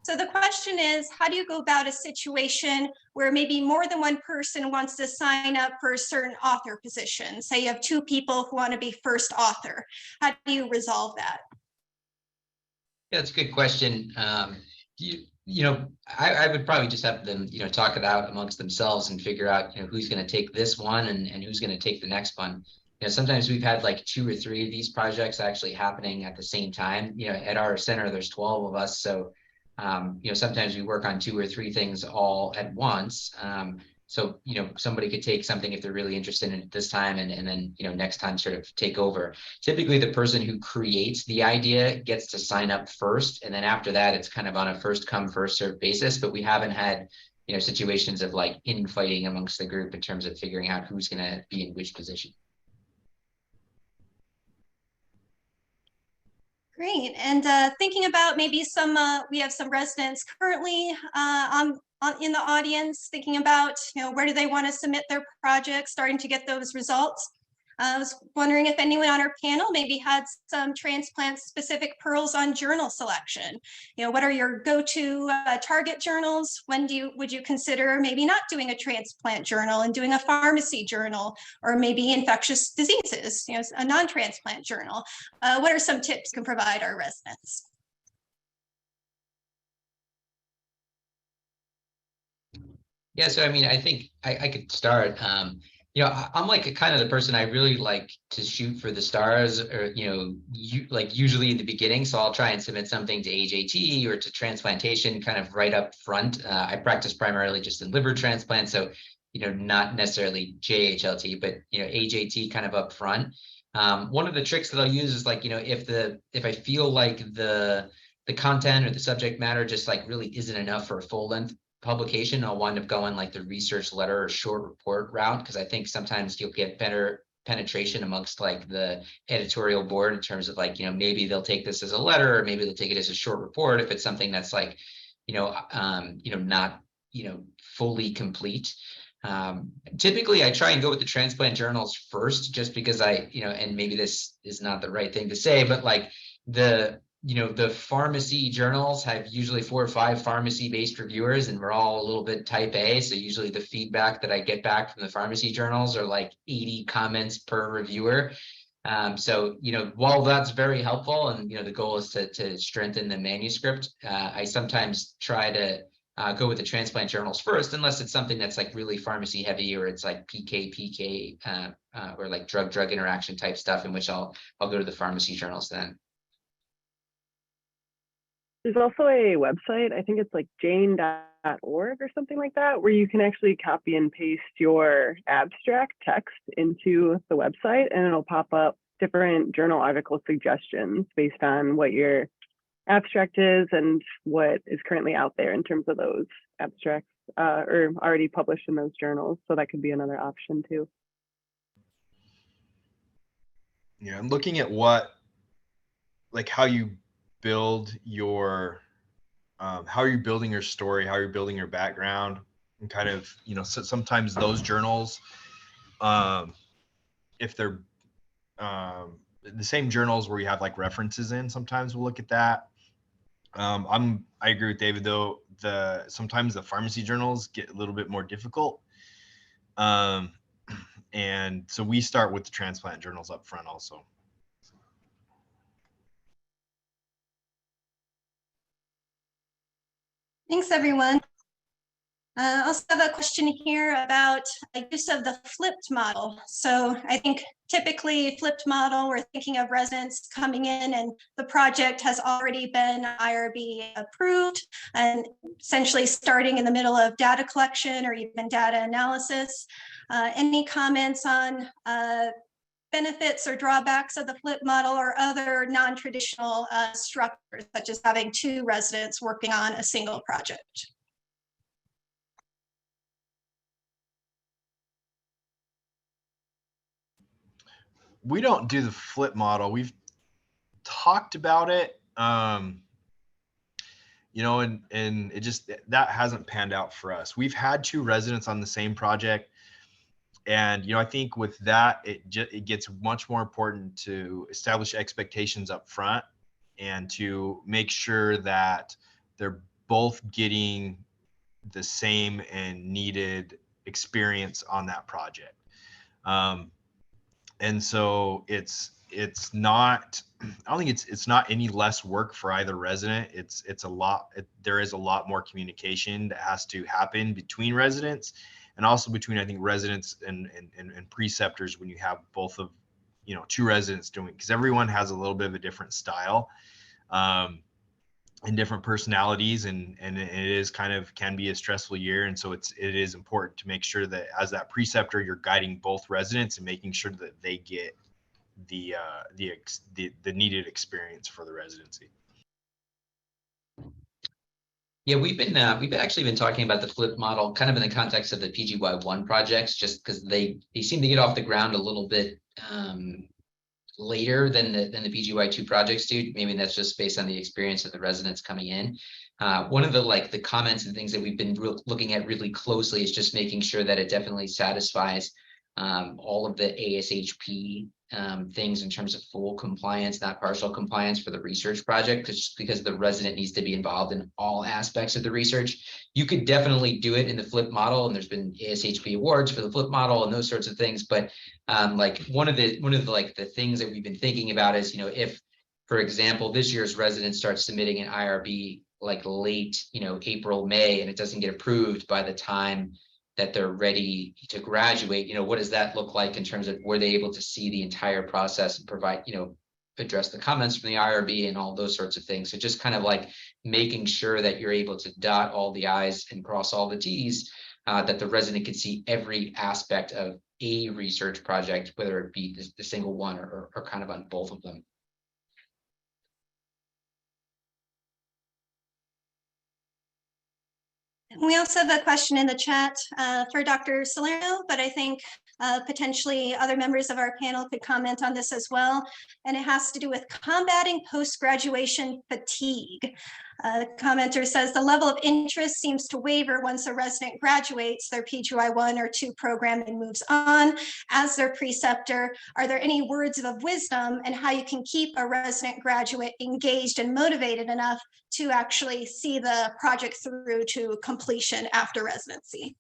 So the question is, how do you go about a situation where maybe more than one person wants to sign up for a certain author position? Say you have two people who want to be first author. How do you resolve that? Yeah, that's a good question. I would probably just have them, talk it out amongst themselves and figure out, who's going to take this one and who's going to take the next one. Sometimes we've had like 2 or 3 of these projects actually happening at the same time. At our center, there's 12 of us. So, sometimes we work on 2 or 3 things all at once. So, somebody could take something if they're really interested in it this time and then, next time sort of take over. Typically, the person who creates the idea gets to sign up first. And then after that, it's kind of on a first come, first served basis. But we haven't had, situations of like infighting amongst the group in terms of figuring out who's going to be in which position. Great. And thinking about maybe some, we have some residents currently in the audience thinking about, where do they want to submit their projects, starting to get those results. I was wondering if anyone on our panel maybe had some transplant specific pearls on journal selection. What are your go-to target journals? When would you consider maybe not doing a transplant journal and doing a pharmacy journal, or maybe infectious diseases, a non-transplant journal? What are some tips you can provide our residents? Yeah, so I mean, I think I could start. I'm like a kind of the person I really like to shoot for the stars, or usually in the beginning. So I'll try and submit something to AJT or to transplantation kind of right up front. I practice primarily just in liver transplant, so not necessarily JHLT, but AJT kind of up front. One of the tricks that I'll use is like if I feel like the content or the subject matter just like really isn't enough for a full length publication, I'll wind up going like the research letter or short report route, because I think sometimes you'll get better penetration amongst like the editorial board in terms of like, maybe they'll take this as a letter, or maybe they'll take it as a short report if it's something that's like, not, fully complete. Typically I try and go with the transplant journals first, just because and maybe this is not the right thing to say, but like the pharmacy journals have usually 4 or 5 pharmacy-based reviewers, and we're all a little bit type A. So usually the feedback that I get back from the pharmacy journals are like 80 comments per reviewer. So, while that's very helpful and, the goal is to strengthen the manuscript, I sometimes try to go with the transplant journals first, unless it's something that's like really pharmacy heavy, or it's like PK, or like drug interaction type stuff, in which I'll go to the pharmacy journals then. There's also a website, I think it's like jane.org or something like that, where you can actually copy and paste your abstract text into the website, and it'll pop up different journal article suggestions based on what your abstract is and what is currently out there in terms of those abstracts or already published in those journals. So that could be another option too. Yeah, I'm looking at how you build your how are you building your story, how you're building your background, and kind of so sometimes those journals, if they're the same journals where you have like references in, sometimes we'll look at that. I agree with David though, sometimes the pharmacy journals get a little bit more difficult, and so we start with the transplant journals up front also. Thanks, everyone. I also have a question here about the use of the flipped model. So I think typically flipped model, we're thinking of residents coming in and the project has already been IRB approved, and essentially starting in the middle of data collection or even data analysis. Any comments on benefits or drawbacks of the flip model, or other non-traditional structures, such as having 2 residents working on a single project? We don't do the flip model. We've talked about it. and it just, that hasn't panned out for us. We've had 2 residents on the same project. And, I think with that, it gets much more important to establish expectations up front and to make sure that they're both getting the same and needed experience on that project. And so it's not, I don't think it's not any less work for either resident. It's a lot, there is a lot more communication that has to happen between residents, and also between, I think, residents and preceptors, when you have both of, 2 residents doing, because everyone has a little bit of a different style, and different personalities, and it is can be a stressful year. And so it is important to make sure that as that preceptor, you're guiding both residents and making sure that they get the needed experience for the residency. Yeah, we've actually been talking about the flip model kind of in the context of the PGY1 projects, just because they seem to get off the ground a little bit later than the PGY2 projects do. Maybe that's just based on the experience of the residents coming in. One of the comments and things that we've been looking at really closely is just making sure that it definitely satisfies all of the ASHP things in terms of full compliance, not partial compliance for the research project, because the resident needs to be involved in all aspects of the research. You could definitely do it in the flip model, and there's been ASHP awards for the flip model and those sorts of things. But one of the things that we've been thinking about is, if, for example, this year's resident starts submitting an IRB like late, April, May, and it doesn't get approved by the time that they're ready to graduate, what does that look like in terms of, were they able to see the entire process and provide, address the comments from the IRB and all those sorts of things. So just kind of like making sure that you're able to dot all the I's and cross all the T's, that the resident can see every aspect of a research project, whether it be the single one or kind of on both of them. We also have a question in the chat for Dr. Salerno, but I think potentially other members of our panel could comment on this as well. And it has to do with combating post-graduation fatigue. The commenter says the level of interest seems to waver once a resident graduates their PGY1 or 2 program and moves on. As their preceptor, are there any words of wisdom and how you can keep a resident graduate engaged and motivated enough to actually see the project through to completion after residency?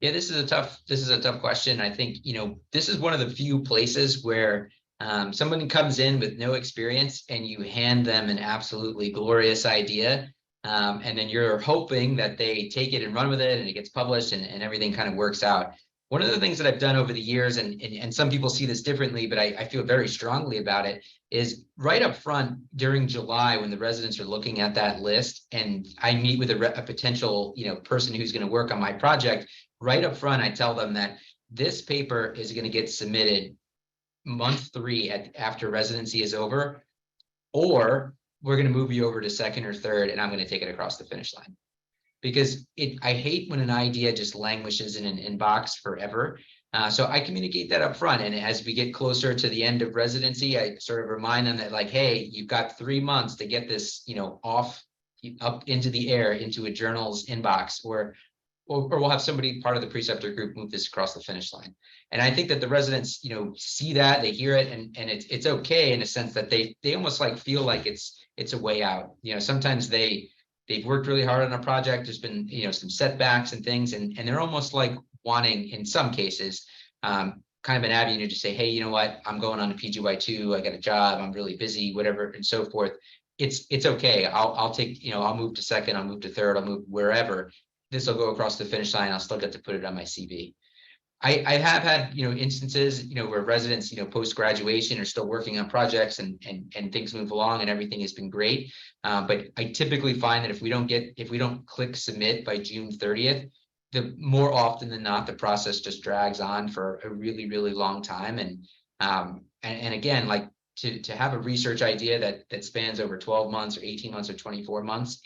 Yeah, this is a tough question. I think, this is one of the few places where someone comes in with no experience and you hand them an absolutely glorious idea. And then you're hoping that they take it and run with it and it gets published and everything kind of works out. One of the things that I've done over the years, and some people see this differently, but I feel very strongly about it, is right up front during July when the residents are looking at that list and I meet with a potential, person who's going to work on my project. Right up front, I tell them that this paper is going to get submitted month 3 after residency is over, or we're going to move you over to 2nd or 3rd, and I'm going to take it across the finish line. Because I hate when an idea just languishes in an inbox forever. So I communicate that up front, and as we get closer to the end of residency, I sort of remind them that, like, hey, you've got 3 months to get this, up into the air, into a journal's inbox, or we'll have somebody part of the preceptor group move this across the finish line. And I think that the residents, see that, they hear it, and it's okay in a sense that they almost like feel like it's a way out. Sometimes they've worked really hard on a project. There's been, some setbacks and things, and they're almost like wanting, in some cases, kind of an avenue to say, hey, you know what, I'm going on a PGY2, I got a job, I'm really busy, whatever, and so forth. It's okay. I'll take, I'll move to 2nd, I'll move to 3rd, I'll move wherever. This will go across the finish line. I'll still get to put it on my CV. I have had, instances, where residents, post-graduation are still working on projects and things move along and everything has been great. But I typically find that if we don't click submit by June 30th, the more often than not, the process just drags on for a really, really long time. And again, like to have a research idea that spans over 12 months or 18 months or 24 months,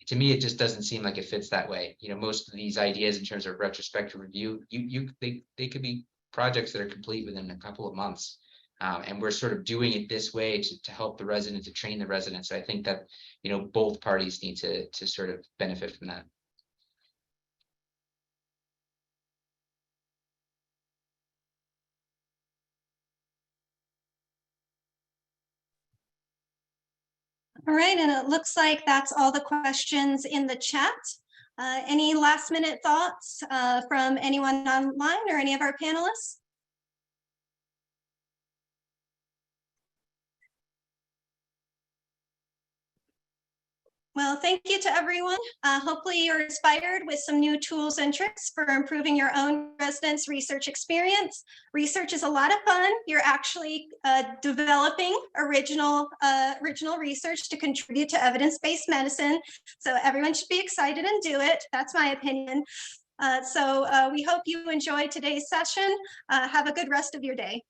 to me, it just doesn't seem like it fits that way. Most of these ideas in terms of retrospective review, they could be projects that are complete within a couple of months. And we're sort of doing it this way to help the resident, to train the residents. So I think that, both parties need to sort of benefit from that. All right, and it looks like that's all the questions in the chat. Any last minute thoughts from anyone online or any of our panelists? Well, thank you to everyone. Hopefully you're inspired with some new tools and tricks for improving your own residents' research experience. Research is a lot of fun. You're actually developing original research to contribute to evidence-based medicine. So everyone should be excited and do it. That's my opinion. So we hope you enjoyed today's session. Have a good rest of your day.